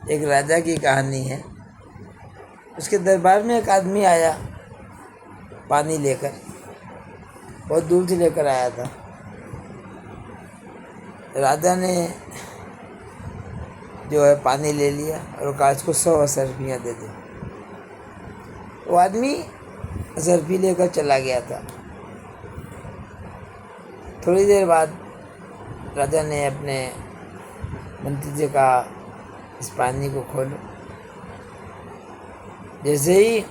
एक राजा की कहानी है। उसके दरबार में एक आदमी आया पानी लेकर, बहुत दूर से लेकर आया था। राजा ने जो है पानी ले लिया और कहा इसको 100 असरफियाँ दे दो। वो आदमी असरफी लेकर चला गया था। थोड़ी देर बाद राजा ने अपने मंत्री से कहा इस पानी को खोलो। जैसे ही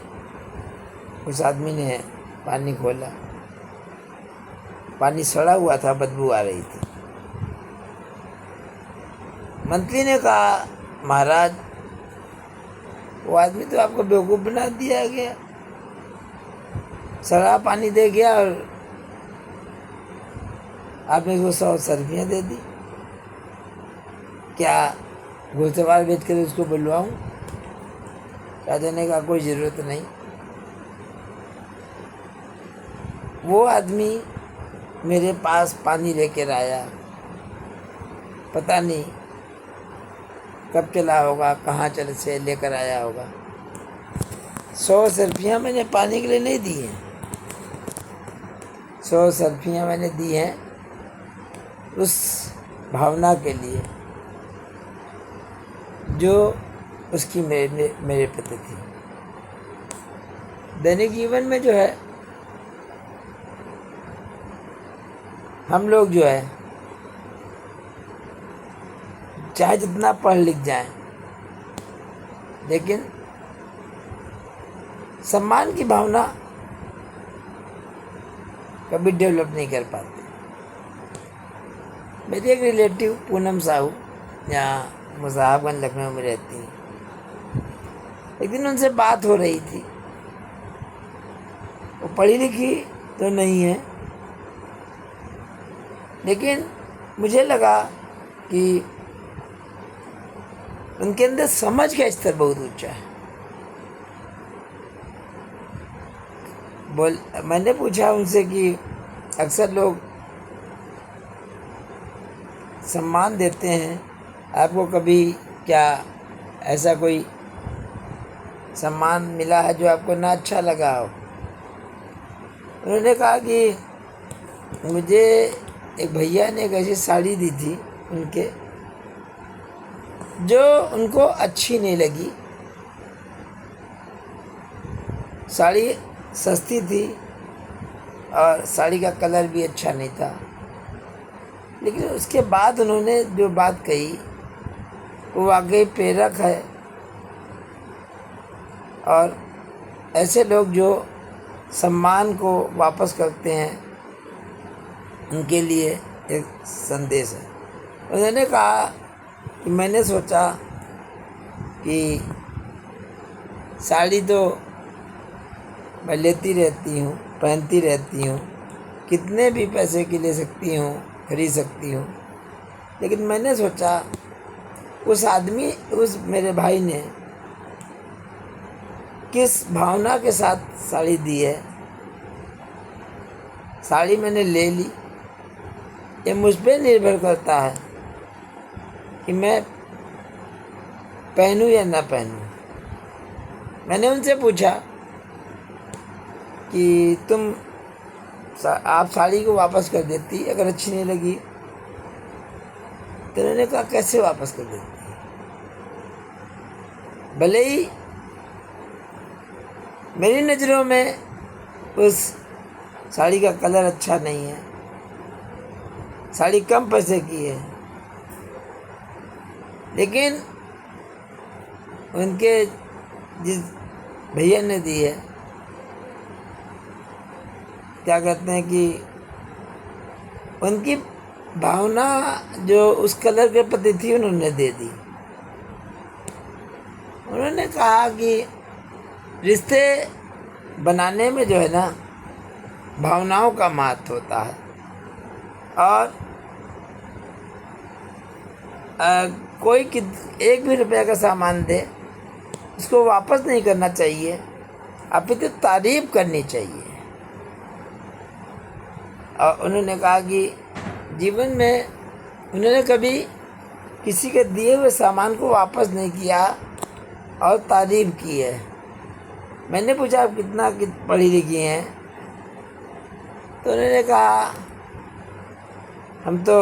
उस आदमी ने पानी खोला, पानी सड़ा हुआ था, बदबू आ रही थी। मंत्री ने कहा महाराज, वो आदमी तो आपको बेवकूफ़ बना दिया गया, सड़ा पानी दे गया और आपने उसको 100 सरफियाँ दे दी। क्या घुड़सवार बेच कर उसको बुलवाऊँ? राजा ने कहा कोई ज़रूरत नहीं। वो आदमी मेरे पास पानी लेकर आया, पता नहीं कब चला होगा, कहाँ चल से लेकर आया होगा। 100 सरफियाँ मैंने पानी के लिए नहीं दी हैं, 100 सरफियाँ मैंने दी हैं उस भावना के लिए जो उसकी मेरे प्रति थी। दैनिक जीवन में जो है हम लोग जो है चाहे जितना पढ़ लिख जाएं, लेकिन सम्मान की भावना कभी डेवलप नहीं कर पाते। मेरी एक रिलेटिव पूनम साहू यहाँ मुज़ाहबगंज लखनऊ में रहती है। एक दिन उनसे बात हो रही थी। वो पढ़ी लिखी तो नहीं है, लेकिन मुझे लगा कि उनके अंदर समझ का स्तर बहुत ऊंचा है। मैंने पूछा उनसे कि अक्सर लोग सम्मान देते हैं, आपको कभी क्या ऐसा कोई सम्मान मिला है जो आपको ना अच्छा लगा हो? उन्होंने कहा कि मुझे एक भैया ने एक ऐसी साड़ी दी थी उनके, जो उनको अच्छी नहीं लगी। साड़ी सस्ती थी और साड़ी का कलर भी अच्छा नहीं था, लेकिन उसके बाद उन्होंने जो बात कही वो वाकई प्रेरक है। और ऐसे लोग जो सम्मान को वापस करते हैं उनके लिए एक संदेश है। उन्होंने कहा कि मैंने सोचा कि साड़ी तो मैं लेती रहती हूँ, पहनती रहती हूँ, कितने भी पैसे की ले सकती हूँ, खरीद सकती हूँ, लेकिन मैंने सोचा उस मेरे भाई ने किस भावना के साथ साड़ी दी है, साड़ी मैंने ले ली, ये मुझ पर निर्भर करता है कि मैं पहनूं या ना पहनूं। मैंने उनसे पूछा कि आप साड़ी को वापस कर देती अगर अच्छी नहीं लगी? तो उन्होंने कहा कैसे वापस कर देती? भले ही मेरी नज़रों में उस साड़ी का कलर अच्छा नहीं है, साड़ी कम पैसे की है, लेकिन उनके जिस भैया ने दी है, क्या कहते हैं कि उनकी भावना जो उस कलर के प्रति थी उन्होंने दे दी। उन्होंने कहा कि रिश्ते बनाने में जो है ना भावनाओं का महत्व होता है, और कोई एक भी रुपये का सामान दे उसको वापस नहीं करना चाहिए, अपितु तारीफ करनी चाहिए। और उन्होंने कहा कि जीवन में उन्होंने कभी किसी के दिए हुए सामान को वापस नहीं किया और तारीफ की है। मैंने पूछा आप कितना पढ़ी लिखी हैं, तो उन्होंने कहा हम तो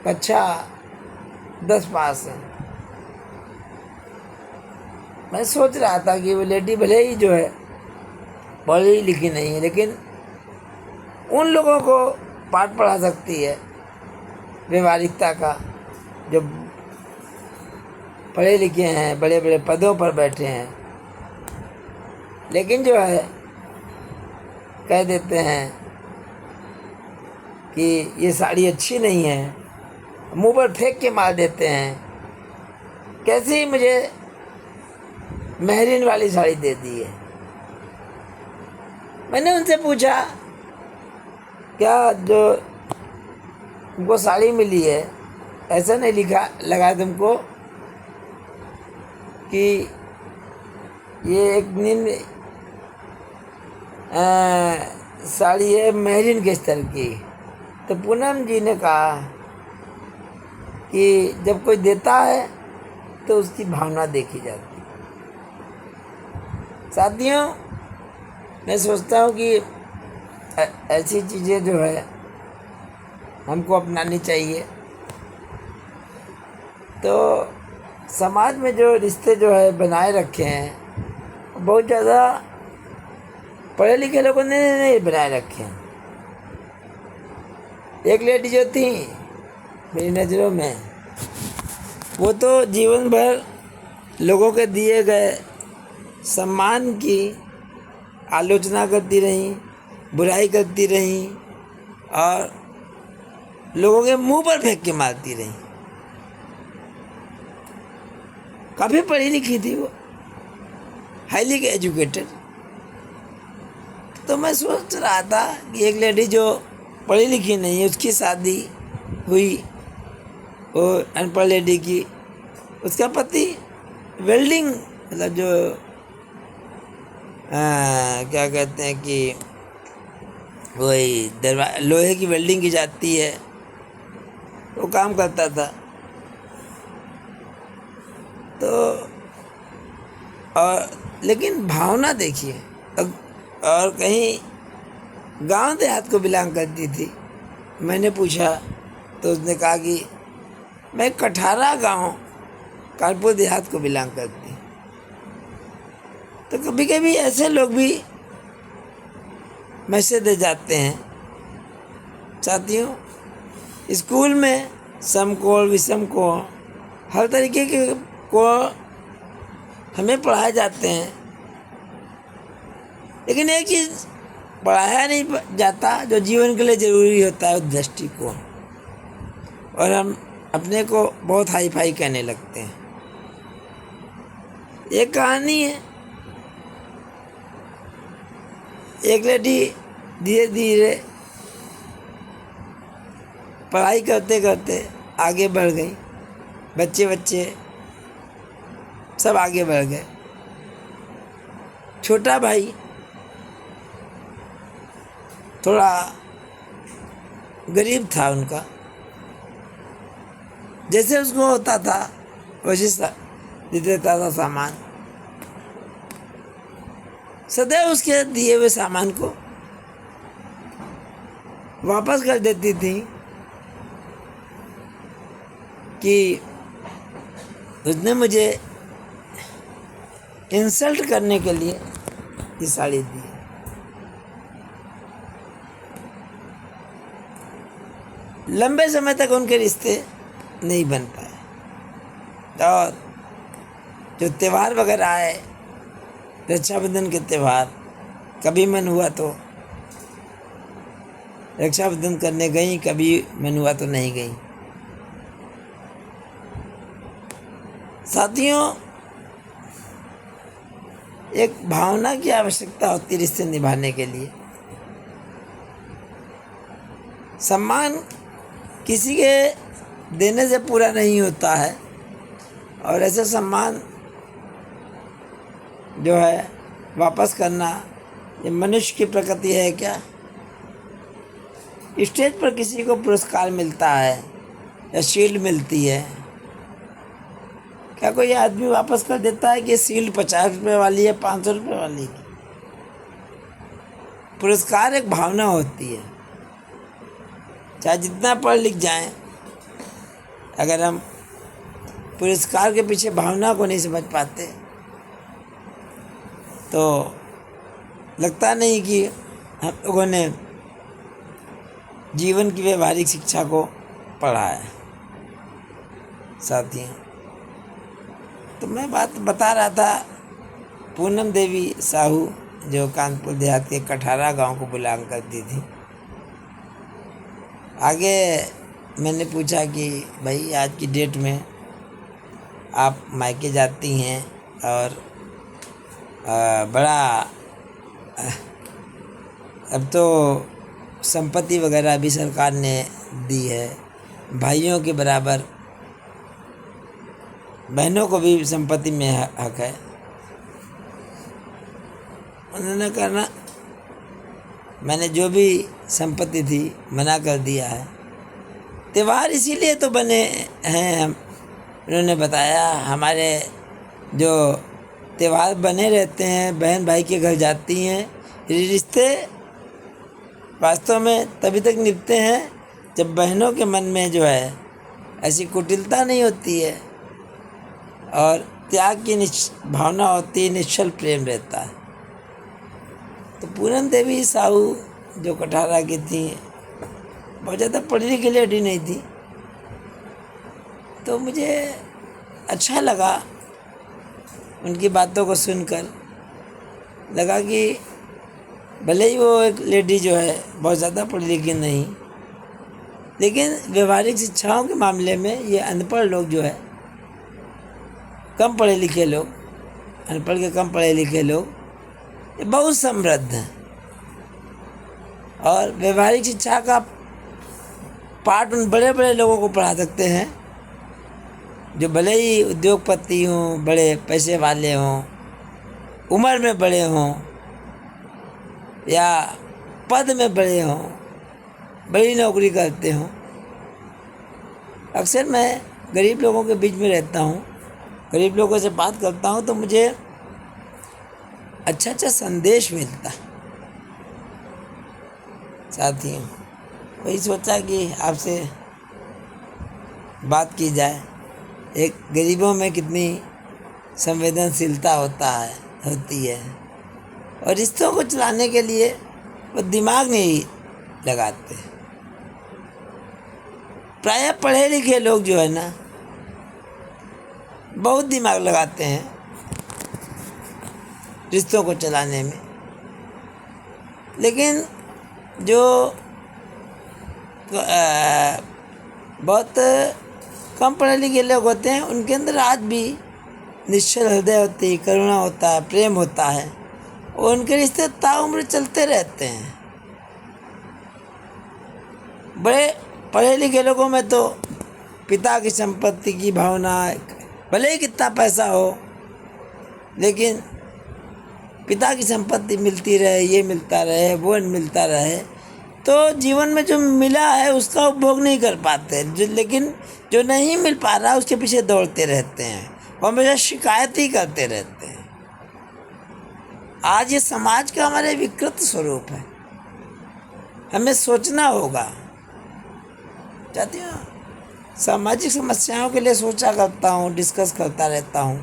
कक्षा 10 पास हैं। मैं सोच रहा था कि वो लेडी भले ही जो है पढ़ी लिखी नहीं है, लेकिन उन लोगों को पाठ पढ़ा सकती है व्यवहारिकता का, जो पढ़े लिखे हैं, बड़े बड़े पदों पर बैठे हैं, लेकिन जो है कह देते हैं कि ये साड़ी अच्छी नहीं है, मुंह पर फेंक के मार देते हैं। कैसे ही मुझे मेहरीन वाली साड़ी दे दी है। मैंने उनसे पूछा क्या जो तुमको साड़ी मिली है ऐसा नहीं लिखा लगा तुमको कि ये एक साड़ी है मेहरीन के स्तर की? तो पूनम जी ने कहा कि जब कोई देता है तो उसकी भावना देखी जाती है। साथियों, मैं सोचता हूँ कि ऐसी चीज़ें जो है हमको अपनानी चाहिए। तो समाज में जो रिश्ते जो है बनाए रखे हैं, बहुत ज़्यादा पढ़े लिखे लोगों ने नहीं बनाए रखे हैं। एक लेडी जो थी मेरी नज़रों में, वो तो जीवन भर लोगों के दिए गए सम्मान की आलोचना करती रहीं, बुराई करती रहीं और लोगों के मुंह पर फेंक के मारती रहीं। काफ़ी पढ़ी लिखी थी वो, हाईली एजुकेटेड। तो मैं सोच रहा था कि एक लेडी जो पढ़ी लिखी नहीं है, उसकी शादी हुई वो अनपढ़ लेडी की। उसका पति वेल्डिंग, मतलब जो क्या कहते हैं कि वही लोहे की वेल्डिंग की जाती है, वो काम करता था। तो और लेकिन भावना देखिए, और कहीं गांव देहात को बिलोंग करती थी। मैंने पूछा तो उसने कहा कि मैं कठारा गांव कानपुर देहात को बिलोंग करती। तो कभी कभी ऐसे लोग भी मैसेज दे जाते हैं। साथियों, स्कूल में समकोण विषमकोण हर तरीके के कोण हमें पढ़ाए जाते हैं, लेकिन एक चीज़ पढ़ाया नहीं जाता जो जीवन के लिए ज़रूरी होता है, दृष्टिकोण। और हम अपने को बहुत हाई फाई कहने लगते हैं। एक कहानी है, एक लड़की धीरे धीरे पढ़ाई करते करते आगे बढ़ गई। बच्चे सब आगे बढ़ गए। छोटा भाई थोड़ा गरीब था उनका, जैसे उसको होता था वैसे दे देता था सामान। सदैव उसके दिए हुए सामान को वापस कर देती थी कि उसने मुझे इंसल्ट करने के लिए ये साड़ी दी। लंबे समय तक उनके रिश्ते नहीं बन पाए। और जो त्यौहार वगैरह आए, रक्षाबंधन के त्यौहार, कभी मन हुआ तो रक्षाबंधन करने गई, कभी मन हुआ तो नहीं गई। साथियों, एक भावना की आवश्यकता होती है रिश्ते निभाने के लिए। सम्मान किसी के देने से पूरा नहीं होता है, और ऐसे सम्मान जो है वापस करना, ये मनुष्य की प्रकृति है क्या? स्टेज पर किसी को पुरस्कार मिलता है या शील्ड मिलती है, क्या कोई आदमी वापस कर देता है कि सील्ड 50 रुपये वाली है, 500 रुपये वाली की? पुरस्कार एक भावना होती है। चाहे जितना पढ़ लिख जाएं, अगर हम पुरस्कार के पीछे भावना को नहीं समझ पाते तो लगता नहीं कि हम लोगों ने जीवन की व्यवहारिक शिक्षा को पढ़ा है। साथियों, तो मैं बात बता रहा था पूनम देवी साहू, जो कानपुर देहात के कठारा गांव को बिलोंग करती थी। आगे मैंने पूछा कि भाई आज की डेट में आप मायके जाती हैं और बड़ा अब तो संपत्ति वगैरह भी सरकार ने दी है, भाइयों के बराबर बहनों को भी संपत्ति में हक है। उन्होंने कहा मैंने जो भी संपत्ति थी मना कर दिया है। त्यौहार इसीलिए तो बने हैं, उन्होंने बताया हमारे जो त्यौहार बने रहते हैं, बहन भाई के घर जाती हैं, रिश्ते वास्तव में तभी तक निभते हैं जब बहनों के मन में जो है ऐसी कुटिलता नहीं होती है और त्याग की भावना होती है, निश्चल प्रेम रहता है। तो पूनम देवी साहू जो कठारा की थी, बहुत ज़्यादा पढ़ी लिखी लेडी नहीं थी, तो मुझे अच्छा लगा उनकी बातों को सुनकर। लगा कि भले ही वो एक लेडी जो है बहुत ज़्यादा पढ़ी लिखी नहीं, लेकिन व्यवहारिक शिक्षाओं के मामले में ये अनपढ़ लोग जो है, कम पढ़े लिखे लोग, अनपढ़ के कम पढ़े लिखे लोग, ये बहुत समृद्ध हैं और व्यवहारिक शिक्षा का पाठ उन बड़े बड़े लोगों को पढ़ा सकते हैं जो भले ही उद्योगपति हों, बड़े पैसे वाले हों, उम्र में बड़े हों या पद में बड़े हों, बड़ी नौकरी करते हों। अक्सर मैं गरीब लोगों के बीच में रहता हूँ, गरीब लोगों से बात करता हूँ, तो मुझे अच्छा अच्छा संदेश मिलता। साथियों, वही सोचा कि आपसे बात की जाए। एक गरीबों में कितनी संवेदनशीलता होती है और रिश्तों को चलाने के लिए वो दिमाग नहीं लगाते। प्रायः पढ़े लिखे लोग जो है ना, बहुत दिमाग लगाते हैं रिश्तों को चलाने में, लेकिन जो बहुत कम पढ़े लिखे लोग होते हैं, उनके अंदर आज भी निश्चल हृदय होती है, करुणा होता है, प्रेम होता है और उनके रिश्ते ताउम्र चलते रहते हैं। बड़े पढ़े लिखे लोगों में तो पिता की संपत्ति की भावना, भले ही कितना पैसा हो, लेकिन पिता की संपत्ति मिलती रहे, ये मिलता रहे, वो मिलता रहे, तो जीवन में जो मिला है उसका उपभोग नहीं कर पाते। लेकिन जो नहीं मिल पा रहा उसके पीछे दौड़ते रहते हैं और हमेशा शिकायत ही करते रहते हैं। आज ये समाज का हमारे विकृत स्वरूप है, हमें सोचना होगा। चाहती हूँ सामाजिक समस्याओं के लिए सोचा करता हूँ, डिस्कस करता रहता हूँ।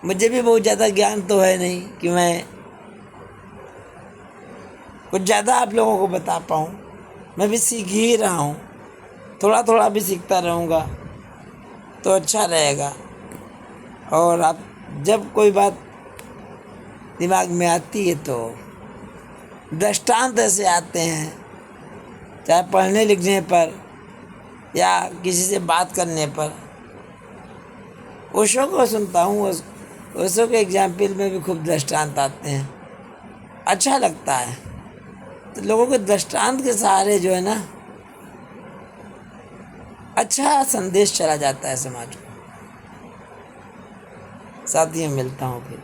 मुझे भी बहुत ज़्यादा ज्ञान तो है नहीं कि मैं कुछ ज़्यादा आप लोगों को बता पाऊँ। मैं भी सीख ही रहा हूँ, थोड़ा थोड़ा भी सीखता रहूँगा तो अच्छा रहेगा। और आप जब कोई बात दिमाग में आती है तो दृष्टांत ऐसे आते हैं, चाहे पढ़ने लिखने पर या किसी से बात करने पर। ओशो को सुनता हूँ, ओशो के एग्जाम्पल में भी खूब दृष्टांत आते हैं, अच्छा लगता है। तो लोगों के दृष्टांत के सहारे जो है ना, अच्छा संदेश चला जाता है समाज को। साथियों, मिलता हूँ फिर।